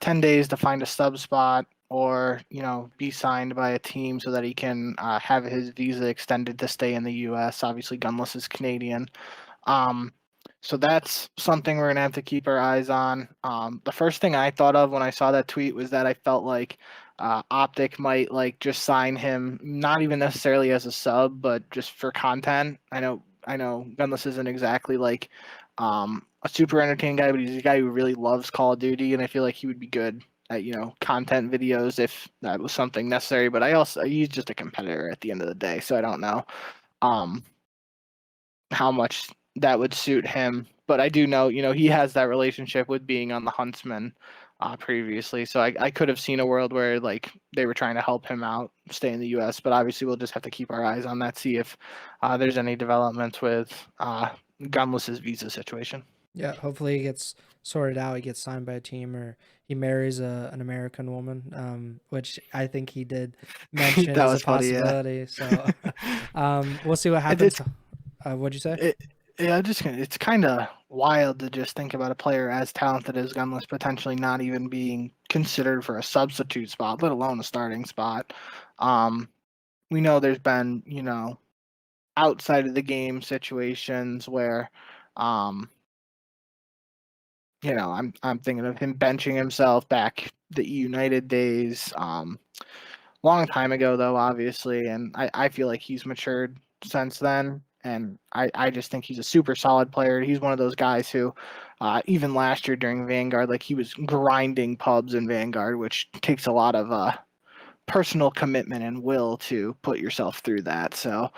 10 days to find a sub spot or, be signed by a team so that he can have his visa extended to stay in the U.S. Obviously, Gunless is Canadian. Um, so that's something we're going to have to keep our eyes on. The first thing I thought of when I saw that tweet was that I felt like Optic might like just sign him, not even necessarily as a sub, but just for content. I know Gunless isn't exactly like a super entertaining guy, but he's a guy who really loves Call of Duty, and I feel like he would be good at content videos if that was something necessary. But he's just a competitor at the end of the day, so I don't know um, how much that would suit him. But I do know, he has that relationship with being on the Huntsman previously. So I could have seen a world where like they were trying to help him out stay in the U.S. But obviously we'll just have to keep our eyes on that, see if there's any developments with Gunless's visa situation. Yeah, hopefully he gets sorted out. He gets signed by a team, or he marries an American woman, which I think he did mention That as a was funny, yeah. possibility. So we'll see what It, happens. it's What'd you say? Yeah, it's kind of wild to just think about a player as talented as Gunless potentially not even being considered for a substitute spot, let alone a starting spot. Um, we know there's been, outside of the game situations where, um, I'm thinking of him benching himself back the United days. Long time ago though, obviously, and I feel like he's matured since then. And I just think he's a super solid player. He's one of those guys who, even last year during Vanguard, like he was grinding pubs in Vanguard, which takes a lot of personal commitment and will to put yourself through that. So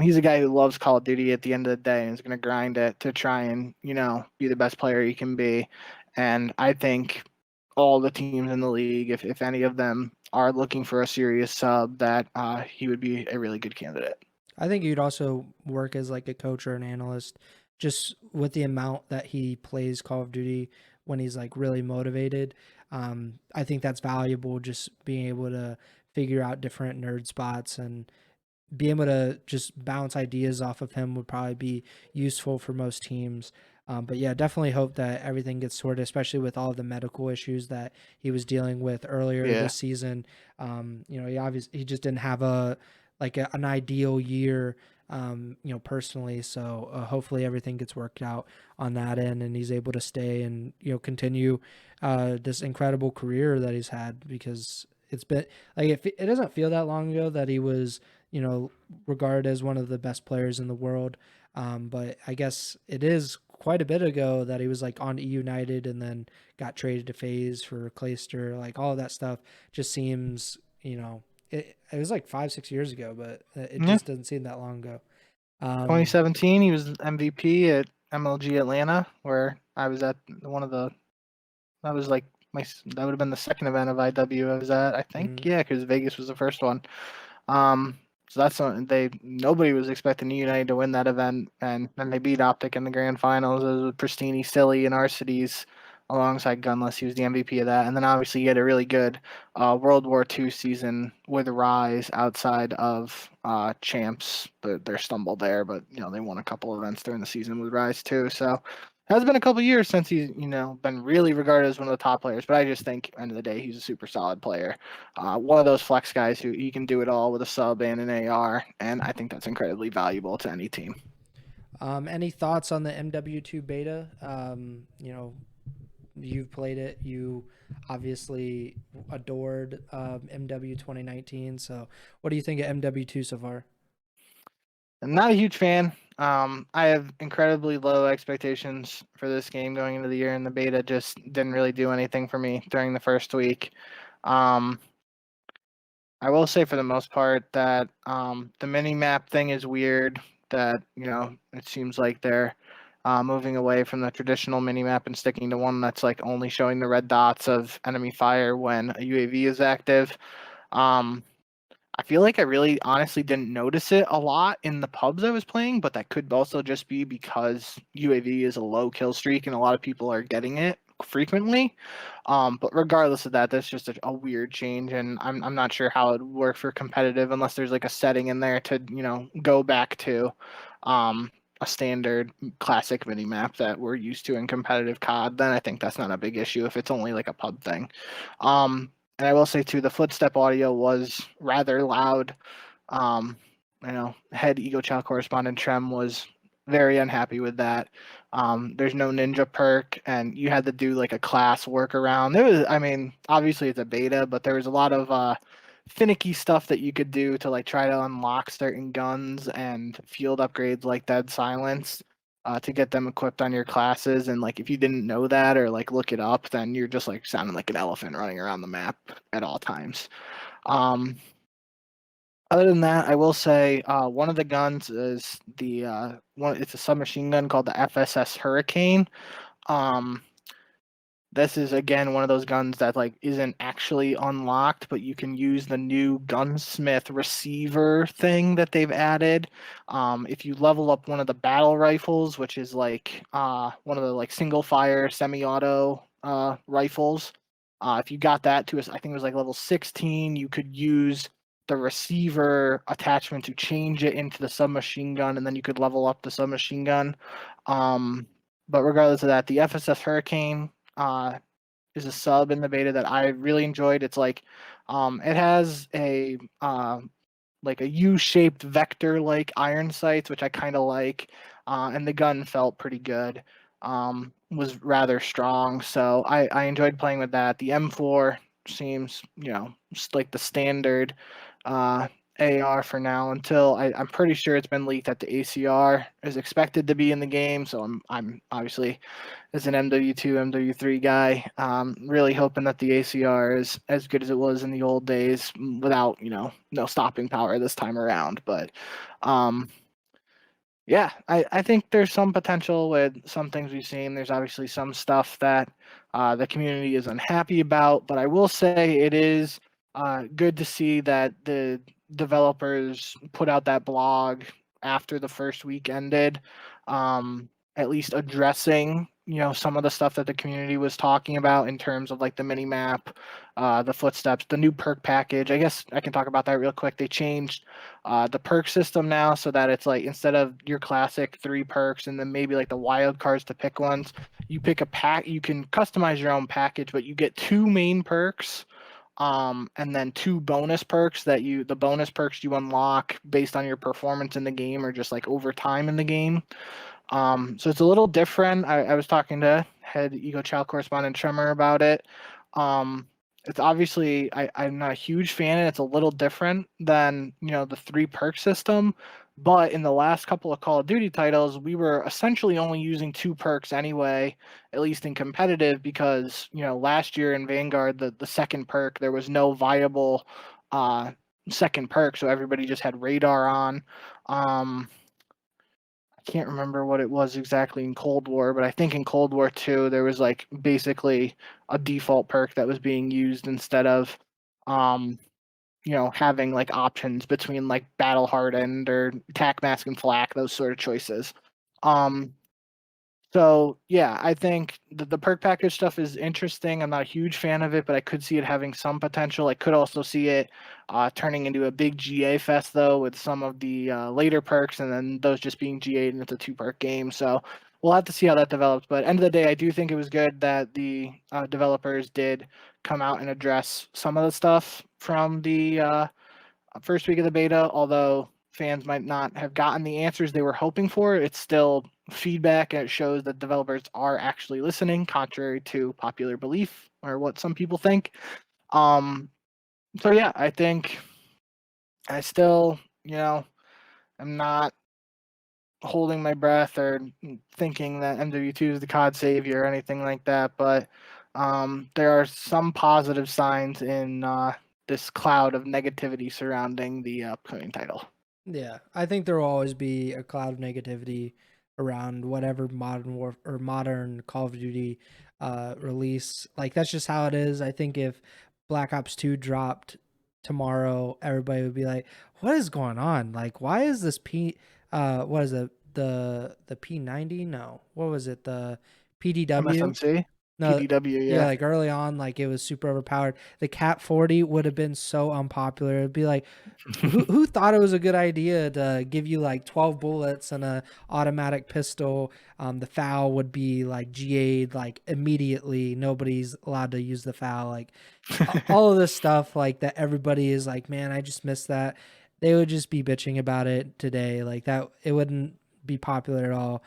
he's a guy who loves Call of Duty at the end of the day and is going to grind it to try and, be the best player he can be. And I think all the teams in the league, if any of them are looking for a serious sub, that he would be a really good candidate. I think you'd also work as like a coach or an analyst, just with the amount that he plays Call of Duty when he's like really motivated. I think that's valuable. Just being able to figure out different nerd spots and be able to just bounce ideas off of him would probably be useful for most teams. But yeah, definitely hope that everything gets sorted, especially with all of the medical issues that he was dealing with earlier Yeah. this season. He just didn't have an ideal year, personally. So hopefully everything gets worked out on that end, and he's able to stay and continue this incredible career that he's had, because it's been like it doesn't feel that long ago that he was regarded as one of the best players in the world. But I guess it is quite a bit ago that he was like on E United and then got traded to FaZe for Clayster. Like all of that stuff just seems, it was like 5-6 years ago, but it Yeah. just doesn't seem that long ago. 2017, he was MVP at MLG Atlanta, where I was at one of the. That was like that would have been the second event of IW I was at, I think. Mhm. Yeah, because Vegas was the first one. Um, so that's something nobody was expecting United to win that event, and then they beat Optic in the grand finals. It was with Pristini, Silly, and Arcides alongside Gunless. He was the MVP of that, and then obviously he had a really good World War II season with Rise outside of champs. Their stumble there, but they won a couple events during the season with Rise too. So it has been a couple years since he's been really regarded as one of the top players. But I just think end of the day he's a super solid player. One of those flex guys who he can do it all with a sub and an AR, and I think that's incredibly valuable to any team. Any thoughts on the MW2 beta? You've played it. You obviously adored MW 2019. So, what do you think of MW2 so far? I'm not a huge fan. I have incredibly low expectations for this game going into the year, and the beta just didn't really do anything for me during the first week. Um, I will say for the most part that the mini map thing is weird. That it seems like they're moving away from the traditional mini map and sticking to one that's like only showing the red dots of enemy fire when a UAV is active. Um, I feel like I really honestly didn't notice it a lot in the pubs I was playing, but that could also just be because UAV is a low kill streak and a lot of people are getting it frequently. But regardless of that, that's just a weird change, and I'm not sure how it would work for competitive unless there's like a setting in there to go back to a standard classic mini map that we're used to in competitive COD. Then I think that's not a big issue if it's only like a pub thing. And I will say too, the footstep audio was rather loud. Um, head Ego Chall correspondent Trem was very unhappy with that. There's no ninja perk, and you had to do like a class workaround. I mean, obviously it's a beta, but there was a lot of finicky stuff that you could do to like try to unlock certain guns and field upgrades like Dead Silence. To get them equipped on your classes, and like if you didn't know that or like look it up, then you're just like sounding like an elephant running around the map at all times. Um, Other than that, I will say one of the guns is the one. It's a submachine gun called the FSS Hurricane. Um, this is again one of those guns that like isn't actually unlocked, but you can use the new gunsmith receiver thing that they've added. If you level up one of the battle rifles, which is like one of the like single fire semi-auto rifles, if you got that to us, I think it was like level 16, you could use the receiver attachment to change it into the submachine gun, and then you could level up the submachine gun. But regardless of that, the FSS Hurricane is a sub in the beta that I really enjoyed. It's like it has a like a U-shaped vector-like iron sights, which I kind of like, and the gun felt pretty good. Was rather strong, so I enjoyed playing with that. The M4 seems, just like the standard AR for now until I'm pretty sure it's been leaked that the ACR is expected to be in the game. So I'm obviously, as an MW2, MW3 guy, really hoping that the ACR is as good as it was in the old days without, no stopping power this time around. But yeah, I think there's some potential with some things we've seen. There's obviously some stuff that the community is unhappy about, but I will say it is good to see that the developers put out that blog after the first week ended, at least addressing some of the stuff that the community was talking about in terms of like the mini map, the footsteps, the new perk package. I guess I can talk about that real quick. They changed the perk system now so that it's like instead of your classic 3 perks and then maybe like the wild cards to pick ones, you pick a pack. You can customize your own package, but you get 2 main perks, and then 2 bonus perks the bonus perks you unlock based on your performance in the game or just like over time in the game. So it's a little different. I was talking to head Ego Chall correspondent Tremor about it. It's obviously I'm not a huge fan, and it's a little different than the 3 perk system. But in the last couple of Call of Duty titles, we were essentially only using 2 perks anyway, at least in competitive, because last year in Vanguard, the second perk, there was no viable second perk, so everybody just had radar on. Can't remember what it was exactly in Cold War, but I think in Cold War 2 there was like basically a default perk that was being used instead of having like options between like battle hardened or tac mask and flak, those sort of choices. So yeah, I think the perk package stuff is interesting. I'm not a huge fan of it, but I could see it having some potential. I could also see it turning into a big GA fest though, with some of the later perks and then those just being GA'd and it's a 2 perk game. So we'll have to see how that develops. But end of the day, I do think it was good that the developers did come out and address some of the stuff from the first week of the beta, although fans might not have gotten the answers they were hoping for. It's still feedback, and it shows that developers are actually listening, contrary to popular belief or what some people think. So yeah, I think I still, am not holding my breath or thinking that MW2 is the COD savior or anything like that, but there are some positive signs in this cloud of negativity surrounding the upcoming title. Yeah, I think there will always be a cloud of negativity around whatever modern Call of Duty release. Like that's just how it is. I think if Black Ops 2 dropped tomorrow, everybody would be like, "What is going on? Like, why is this what is it? The P90? No, what was it? The PDW? MSMC? No, PDW, yeah, yeah. like early on, like it was super overpowered. The Cat 40 would have been so unpopular. It'd be like, who thought it was a good idea to give you like 12 bullets and a automatic pistol? The FAL would be like GA'd like immediately. Nobody's allowed to use the FAL. Like all of this stuff like that. Everybody is like, man, I just missed that. They would just be bitching about it today. Like that, it wouldn't be popular at all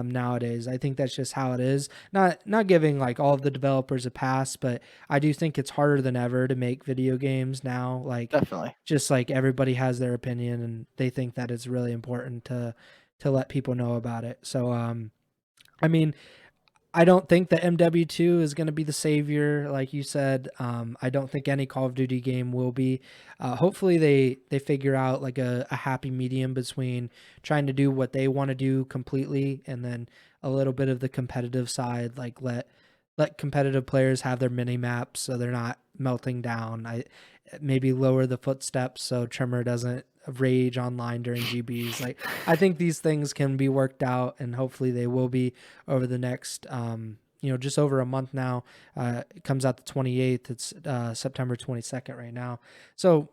nowadays. I think that's just how it is. Not giving like all of the developers a pass, but I do think it's harder than ever to make video games now. Like Definitely. just like everybody has their opinion and they think that it's really important to let people know about it. So I mean, I don't think that MW2 is going to be the savior, like you said. I don't think any Call of Duty game will be. Hopefully, they figure out like a happy medium between trying to do what they want to do completely and then a little bit of the competitive side. Like let competitive players have their mini maps so they're not melting down. I maybe lower the footsteps so Tremor doesn't rage online during GBs. Like I think these things can be worked out, and hopefully they will be over the next just over a month now. It comes out the 28th. It's September 22nd right now. So,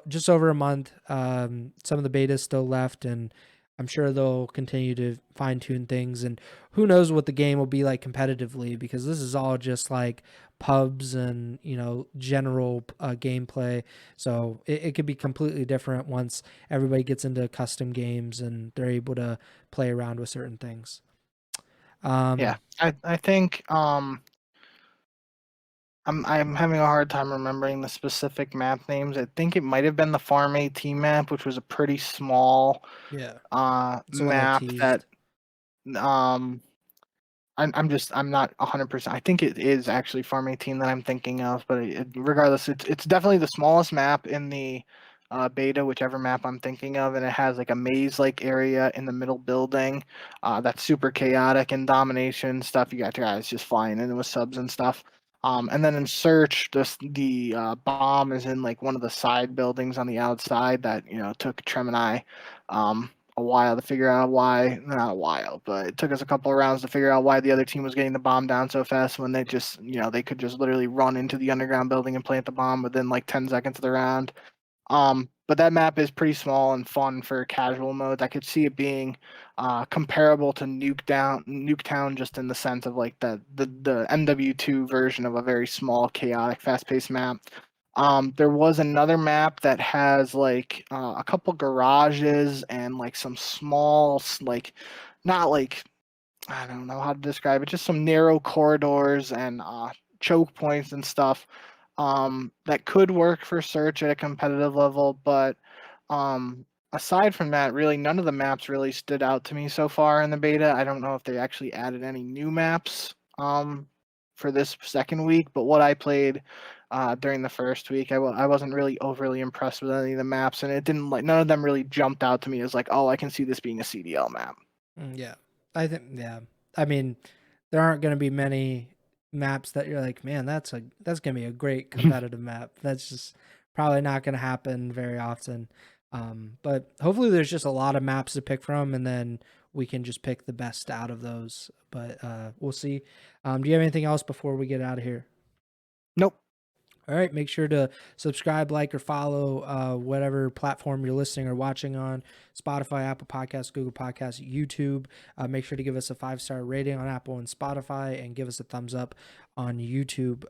just over a month. Some of the beta is still left, and I'm sure they'll continue to fine tune things. And who knows what the game will be like competitively, because this is all just like pubs and, general gameplay. So it could be completely different once everybody gets into custom games and they're able to play around with certain things. Yeah, I think I'm having a hard time remembering the specific map names. I think it might have been the Farm AT map, which was a pretty small Yeah. It's the one they map that teased. um I'm not 100%. I think it is actually Farm 18 that I'm thinking of, but regardless, it's definitely the smallest map in the beta, whichever map I'm thinking of, and it has like a maze-like area in the middle building that's super chaotic and domination stuff. You got guys just flying in with subs and stuff. And then in Search, the bomb is in like one of the side buildings on the outside that took Trem and I a while to figure out why. Not a while, but it took us a couple of rounds to figure out why the other team was getting the bomb down so fast when they just they could just literally run into the underground building and plant the bomb within like 10 seconds of the round. But that map is pretty small and fun for casual modes. I could see it being comparable to Nuketown, just in the sense of like the MW2 version of a very small, chaotic, fast-paced map. There was another map that has like a couple garages and like some small, like not like I don't know how to describe it, just some narrow corridors and choke points and stuff that could work for Search at a competitive level. But aside from that, really none of the maps really stood out to me so far in the beta. I don't know if they actually added any new maps for this second week, but what I played during the first week, I wasn't really overly impressed with any of the maps, and it didn't like none of them really jumped out to me as like, oh, I can see this being a CDL map. Yeah. I mean, there aren't going to be many maps that you're like, man, that's going to be a great competitive map. That's just probably not going to happen very often. But hopefully there's just a lot of maps to pick from, and then we can just pick the best out of those. But we'll see. Do you have anything else before we get out of here? Nope. All right, make sure to subscribe, like, or follow whatever platform you're listening or watching on: Spotify, Apple Podcasts, Google Podcasts, YouTube. Make sure to give us a 5-star rating on Apple and Spotify, and give us a thumbs up on YouTube.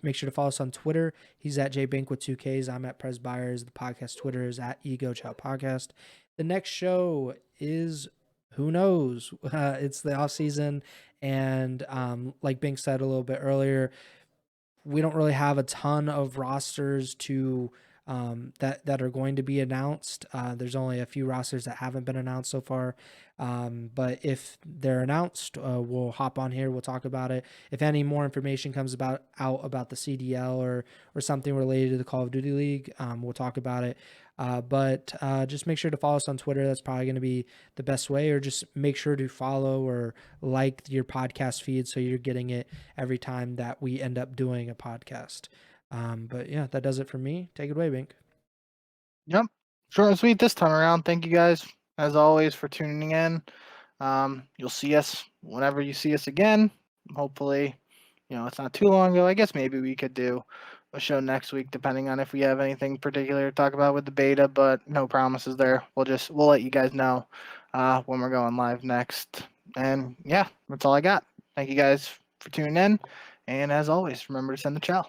Make sure to follow us on Twitter. He's at JBink with 2Ks. I'm at Pres Byers. The podcast Twitter is at Ego Chall Podcast. The next show is, who knows? It's the off season, and like Bink said a little bit earlier, we don't really have a ton of rosters to that are going to be announced. There's only a few rosters that haven't been announced so far. But if they're announced, we'll hop on here. We'll talk about it. If any more information comes out about the CDL or something related to the Call of Duty League, we'll talk about it. But just make sure to follow us on Twitter. That's probably going to be the best way, or just make sure to follow or like your podcast feed so you're getting it every time that we end up doing a podcast. But yeah, that does it for me. Take it away, Bink. Yep. Short and sweet this time around. Thank you guys, as always, for tuning in. You'll see us whenever you see us again. Hopefully, it's not too long ago. I guess maybe we could do a show next week, depending on if we have anything particular to talk about with the beta, but no promises there. We'll let you guys know when we're going live next. And yeah, that's all I got. Thank you guys for tuning in. And as always, remember to send the chow.